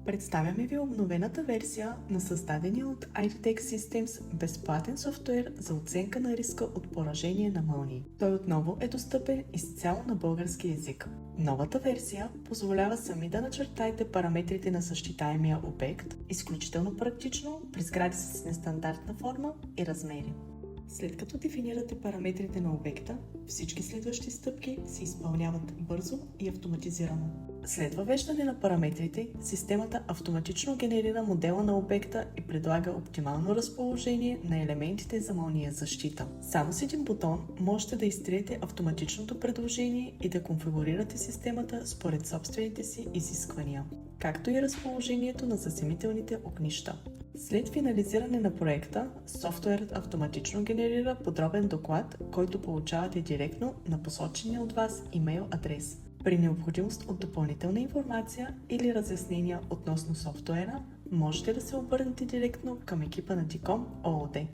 Представяме ви обновената версия на създадения от IDTech Systems безплатен софтуер за оценка на риска от поражение на мълнии. Той отново е достъпен изцяло на български език. Новата версия позволява сами да начертаете параметрите на защитаемия обект, изключително практично при сгради с нестандартна форма и размери. След като дефинирате параметрите на обекта, всички следващи стъпки се изпълняват бързо и автоматизирано. След въвеждане на параметрите, системата автоматично генерира модела на обекта и предлага оптимално разположение на елементите за мълния защита. Само с един бутон можете да изтриете автоматичното предложение и да конфигурирате системата според собствените си изисквания, както и разположението на заземителните огнища. След финализиране на проекта, софтуерът автоматично генерира подробен доклад, който получавате директно на посочения от вас имейл адрес. При необходимост от допълнителна информация или разяснения относно софтуера, можете да се обърнете директно към екипа на DICOM ООД.